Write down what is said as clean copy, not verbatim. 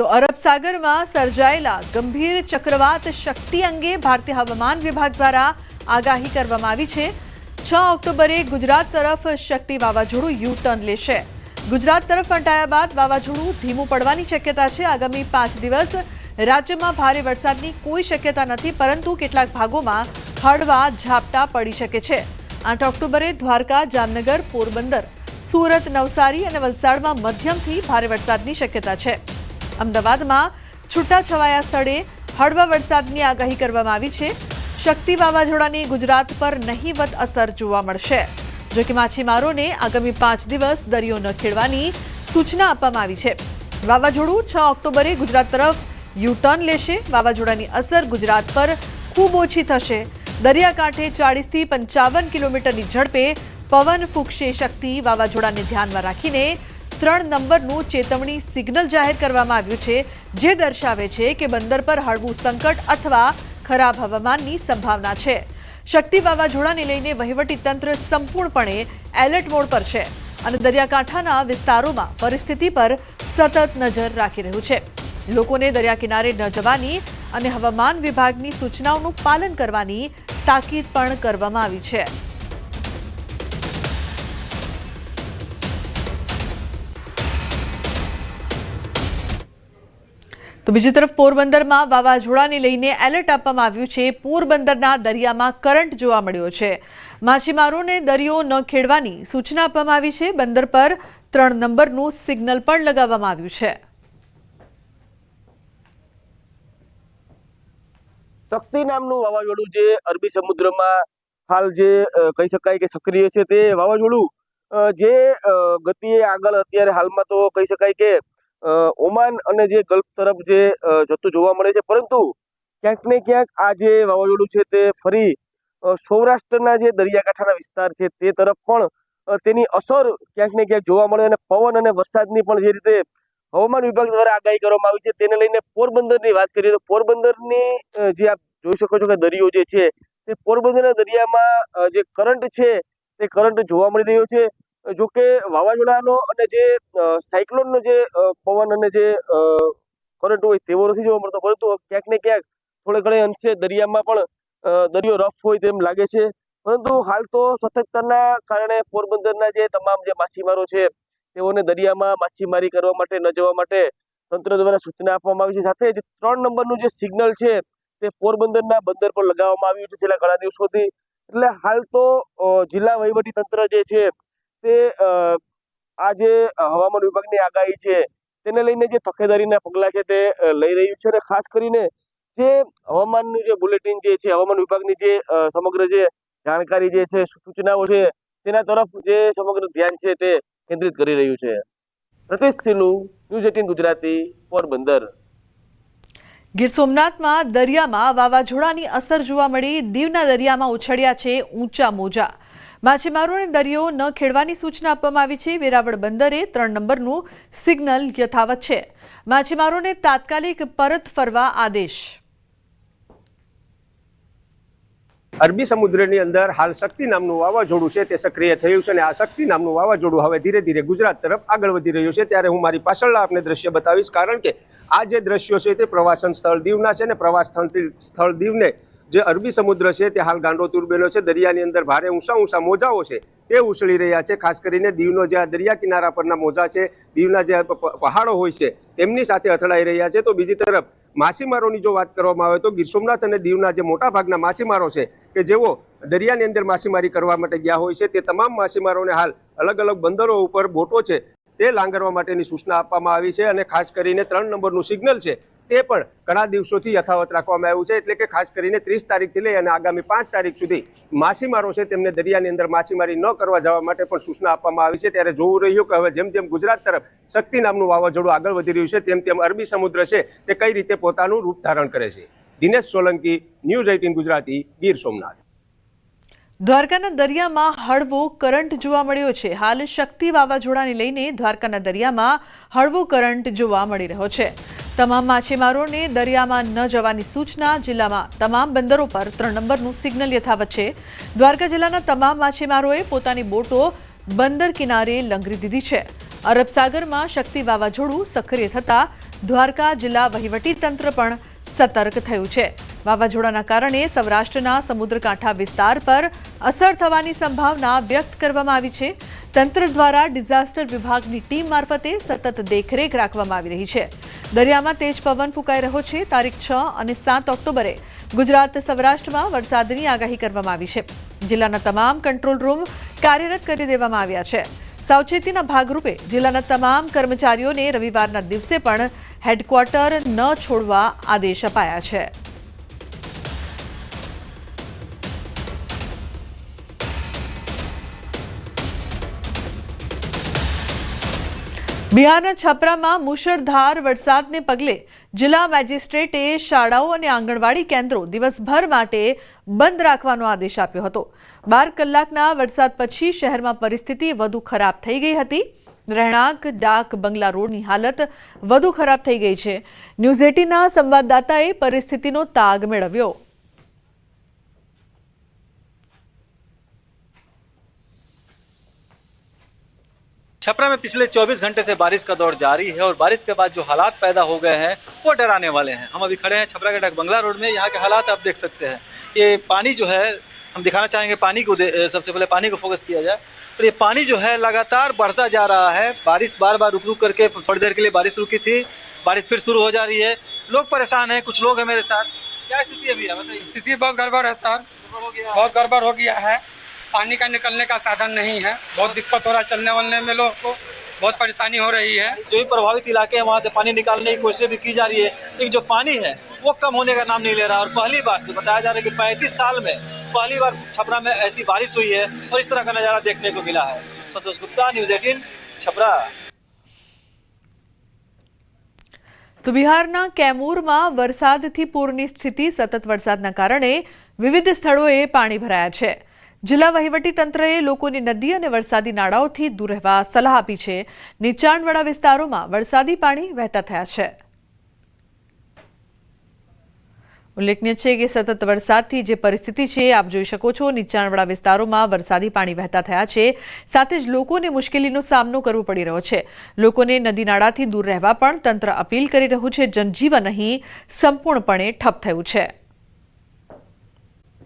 તો અરબ સાગરમાં સર્જાયેલા ગંભીર ચક્રવાત શક્તિ અંગે ભારતીય હવામાન વિભાગ દ્વારા આગાહી કરવામાં આવી છે। 6 ઓક્ટોબરે ગુજરાત તરફ શક્તિ વાવાઝોડું યુ ટર્ન લેશે। ગુજરાત તરફ ફંટાયા બાદ વાવાઝોડું ધીમું પડવાની શક્યતા છે। આગામી 5 દિવસ રાજ્યમાં ભારે વરસાદની કોઈ શક્યતા નથી, પરંતુ કેટલાક ભાગોમાં હળવા ઝાપટા પડી શકે છે। 8 ઓક્ટોબરે દ્વારકા, જામનગર, પોરબંદર, સુરત, નવસારી અને વલસાડમાં મધ્યમથી ભારે વરસાદની શક્યતા છે। અમદાવાદમાં છૂટાછવાયા સ્થળે હળવા વરસાદની આગાહી કરવામાં આવી છે। શક્તિ વાવાઝોડાની ગુજરાત પર નહીવત અસર જોવા મળશે। જો કે માછીમારોને આગામી 5 દિવસ દરિયો ન ખેડવાની સૂચના આપવામાં આવી છે। વાવાઝોડું 6 ઓક્ટોબરે ગુજરાત તરફ યુ ટર્ન લેશે। વાવાઝોડાની અસર ગુજરાત પર ખૂબ ઓછી થશે। દરિયાકાંઠે 40 થી 55 કિલોમીટરની ઝડપે પવન ફૂંકશે। શક્તિ વાવાઝોડાને ધ્યાનમાં રાખીને 3 નંબરનું ચેતવણી સિગ્નલ જાહેર કરવામાં આવ્યું છે, જે દર્શાવે છે કે બંદર પર હળવું સંકટ અથવા ખરાબ હવામાનની સંભાવના છે। શક્તિ વાવાઝોડાને લઈને વહીવટીતંત્ર સંપૂર્ણપણે એલર્ટ મોડ પર છે અને દરિયાકાંઠાના વિસ્તારોમાં પરિસ્થિતિ પર સતત નજર રાખી રહ્યું છે। લોકોને દરિયા કિનારે ન જવાની અને હવામાન વિભાગની સૂચનાઓનું પાલન કરવાની તાકીદ પણ કરવામાં આવી છે। તો બીજી તરફ પોરબંદરમાં વાવાઝોડાને લઈને એલર્ટ આપવામાં આવ્યું છે। પોરબંદરના દરિયામાં કરંટ જોવા મળ્યો છે। માછીમારોને દરિયો ન ખેડવાની સૂચના આપવામાં આવી છે। બંદર પર 3 નંબરનું સિગ્નલ પણ લગાવવામાં આવ્યું છે। શક્તિ નામનું વાવાઝોડું જે અરબી સમુદ્રમાં હાલ જે કહી શકાય કે સક્રિય છે, તે વાવાઝોડું જે ગતિએ આગળ અત્યારે હાલમાં તો કહી શકાય કે ઓમાન અને જે ગલ્ફ તરફ જે જતું જોવા મળે છે, પરંતુ ક્યાંક ને ક્યાંક આ જે વાવાઝોડું છે તે ફરી સૌરાષ્ટ્રના જે દરિયાકાંઠાના વિસ્તાર છે તે તરફ પણ તેની અસર ક્યાંક ને ક્યાંક જોવા મળે અને પવન અને વરસાદની પણ જે રીતે હવામાન વિભાગ દ્વારા આગાહી કરવામાં આવી છે, તેને લઈને પોરબંદરની વાત કરીએ તો પોરબંદરની જે આપ જોઈ શકો છો કે દરિયો જે છે તે પોરબંદરના દરિયામાં જે કરંટ છે તે કરંટ જોવા મળી રહ્યો છે। જો કે વાવાઝોડાનો અને જે સાયક્લોનનો જે પવન અને જે કરંટ હોય તેવો નથી જોવા મળતો, પરંતુ ક્યાંક ને ક્યાંક થોડે ઘણે અંશે દરિયામાં પણ દરિયો રફ હોય તેમ લાગે છે। પરંતુ હાલ તો સતર્કતાના કારણે પોરબંદરના જે તમામ જે માછીમારો છે તેઓને દરિયામાં માછીમારી કરવા માટે ન જવા માટે તંત્ર દ્વારા સૂચના આપવામાં આવી છે। સાથે જ 3 નંબરનું જે સિગ્નલ છે તે પોરબંદરના બંદર પર લગાવવામાં આવ્યું છે છેલ્લા ઘણા દિવસોથી। એટલે હાલ તો જિલ્લા વહીવટી તંત્ર જે છે તે આ જે હવામાન વિભાગની આગાહી છે તેને લઈને જે તકેદારીના પગલાં છે તે લઈ રહ્યું છે અને ખાસ કરીને જે હવામાનનું જે બુલેટિન જે છે, હવામાન વિભાગની જે સમગ્ર જે જાણકારી જે છે, સૂચનાઓ છે, તેના તરફ જે સમગ્ર ધ્યાન છે તે કેન્દ્રિત કરી રહ્યું છે। રતીશ સિનુ, ન્યૂઝ 18 ગુજરાતી, પોરબંદર। ગીર સોમનાથમાં દરિયામાં વાવાઝોડાની અસર જોવા મળી। દીવના દરિયામાં ઉછળ્યા છે ઊંચા મોજા। માછીમારોને દરિયો ન ખેડવાની સૂચના આપવામાં આવી છે। વેરાવળ બંદરે 3 નંબરનું સિગ્નલ યથાવત છે। માછીમારોને તાત્કાલિક પરત ફરવા આદેશ। અરબી સમુદ્રની અંદર હાલ શક્તિ નામનું વાવાઝોડું છે તે સક્રિય થયું છે અને આ શક્તિ નામનું વાવાઝોડું હવે ધીરે ધીરે ગુજરાત તરફ આગળ વધી રહ્યું છે। ત્યારે હું મારી પાછળના આપને દ્રશ્ય બતાવીશ, કારણ કે આ જે દ્રશ્યો છે તે પ્રવાસન સ્થળ દીવના છે અને પ્રવાસ સ્થળ દીવને જે અરબી સમુદ્ર છે તે હાલ ગાંડો તુરબેલો છે। દરિયાની અંદર ભારે ઊંચા મોજાઓ છે તે ઉછળી રહ્યા છે। ખાસ કરીને દીવનો જે આ દરિયા કિનારા પરના મોજા છે, દીવના જે પહાડો હોય છે તેમની સાથે અથડાઈ રહ્યા છે। તો બીજી તરફ માછીમારોની જો વાત કરવામાં આવે તો ગીર સોમનાથ અને દીવના જે મોટા ભાગના માછીમારો છે કે જેઓ દરિયાની અંદર માછીમારી કરવા માટે ગયા હોય છે, તે તમામ માછીમારોને હાલ અલગ અલગ બંદરો ઉપર બોટો છે તે લાંગરવા માટેની સૂચના આપવામાં આવી છે અને ખાસ કરીને 3 નંબરનું સિગ્નલ છે તે પણ ઘણા દિવસોથી યથાવત રાખવામાં આવ્યું છે। એટલે કે ખાસ કરીને 30 તારીખથી લઈ અને આગામી 5 તારીખ સુધી માછીમારો છે તેમને દરિયાની અંદર માછીમારી ન કરવા જવા માટે પણ સૂચના આપવામાં આવી છે। ત્યારે જોવું રહ્યું કે હવે જેમ જેમ ગુજરાત તરફ શક્તિ નામનું વાવાઝોડું આગળ વધી રહ્યું છે તેમ તેમ અરબી સમુદ્ર છે તે કઈ રીતે પોતાનું રૂપ ધારણ કરે છે। દિનેશ સોલંકી, ન્યૂઝ 18 ગુજરાતી, ગીર સોમનાથ। દ્વારકાના દરિયામાં હળવો કરંટ જોવા મળ્યો છે। હાલ શક્તિ વાવાઝોડાને લઈને દ્વારકાના દરિયામાં હળવો કરંટ જોવા મળી રહ્યો છે। તમામ માછીમારોને દરિયામાં ન જવાની સૂચના। જિલ્લામાં તમામ બંદરો પર 3 નંબરનું સિગ્નલ યથાવત છે। દ્વારકા જિલ્લાના તમામ માછીમારોએ પોતાની બોટો બંદર કિનારે લંગરી દીધી છે। અરબ સાગરમાં શક્તિ વાવાઝોડું સક્રિય થતા દ્વારકા જિલ્લા વહીવટીતંત્ર પણ સતર્ક થયું છે. વાવાઝોડાના કારણે સૌરાષ્ટ્રના સમુદ્રકાંઠા વિસ્તાર પર અસર થવાની સંભાવના વ્યક્ત કરવામાં આવી છે. તંત્ર દ્વારા ડિઝાસ્ટર વિભાગની ટીમ મારફતે સતત દેખરેખ રાખવામાં આવી રહી છે. દરિયામાં તેજ પવન ફૂંકાઈ રહ્યો છે. તારીખ 6 અને 7 ઓક્ટોબરે ગુજરાત સૌરાષ્ટ્રમાં વરસાદની આગાહી કરવામાં આવી છે. જિલ્લાના તમામ કંટ્રોલ રૂમ કાર્યરત કરી દેવામાં આવ્યા છે. સાવચેતીના ભાગરૂપે જિલ્લાના તમામ કર્મચારીઓને રવિવારના દિવસે પણ હેડક્વાર્ટર ન છોડવા આદેશ અપાયા છે. બિહારના છપરામાં મુશળધાર વરસાદને પગલે જિલ્લા મેજિસ્ટ્રેટે શાળાઓ અને આંગણવાડી કેન્દ્રો દિવસભર માટે બંધ રાખવાનો આદેશ આપ્યો હતો. 12 કલાકના વરસાદ પછી શહેરમાં પરિસ્થિતિ વધુ ખરાબ થઈ ગઈ હતી. રહેણાંક ડાક બંગલા રોડની હાલત વધુ ખરાબ થઈ ગઈ છે. ન્યૂઝ 18ના સંવાદદાતાએ પરિસ્થિતિનો તાગ મેળવ્યો. छपरा में पिछले 24 घंटे से बारिश का दौर जारी है और बारिश के बाद जो हालात पैदा हो गए हैं वो डराने वाले हैं. हम अभी खड़े हैं छपरा के डाक बंगला रोड में. यहाँ के हालात आप देख सकते हैं. ये पानी जो है, हम दिखाना चाहेंगे पानी को, सबसे पहले पानी को फोकस किया जाए. और ये पानी जो है लगातार बढ़ता जा रहा है. बारिश बार बार रुक रुक करके, थोड़ी देर के लिए बारिश रुकी थी, बारिश फिर शुरू हो जा रही है. लोग परेशान हैं. कुछ लोग हैं मेरे साथ. क्या स्थिति अभी है बताइए. स्थिति बहुत गड़बड़ है सर, बहुत गड़बड़ हो गया है. पानी का निकलने का साधन नहीं है. बहुत दिक्कत हो रहा है चलने वलने में, लोगों को बहुत परेशानी हो रही है. जो भी प्रभावित इलाके हैं वहाँ से पानी निकालने की कोशिश भी की जा रही है, लेकिन जो पानी है वो कम होने का नाम नहीं ले रहा. और पहली बार जो बताया जा रहा है कि 35 साल में पहली बार छपरा में ऐसी बारिश हुई है और इस तरह का नज़ारा देखने को मिला है. संतोष गुप्ता, न्यूज़ 18 छपरा. તો બિહારના કેમૂરમાં વરસાદથી પૂરની સ્થિતિ. સતત વરસાદના કારણે વિવિધ સ્થળોએ પાણી ભરાયા છે. જિલ્લા વહીવટીતંત્રએ લોકોને નદી અને વરસાદી નાળાઓથી દૂર રહેવા સલાહ આપી છે. નીચાણવાળા વિસ્તારોમાં વરસાદી પાણી વહેતા થયા છે. ઉલ્લેખનીય છે કે સતત વરસાદથી જે પરિસ્થિતિ છે આપ જોઈ શકો છો. નીચાણવાળા વિસ્તારોમાં વરસાદી પાણી વહેતા થયા છે. સાથે જ લોકોને મુશ્કેલીનો સામનો કરવો પડી રહ્યો છે. લોકોને નદી નાળાથી દૂર રહેવા પણ તંત્ર અપીલ કરી રહ્યું છે. જનજીવન અહીં સંપૂર્ણપણે ઠપ થયું છે.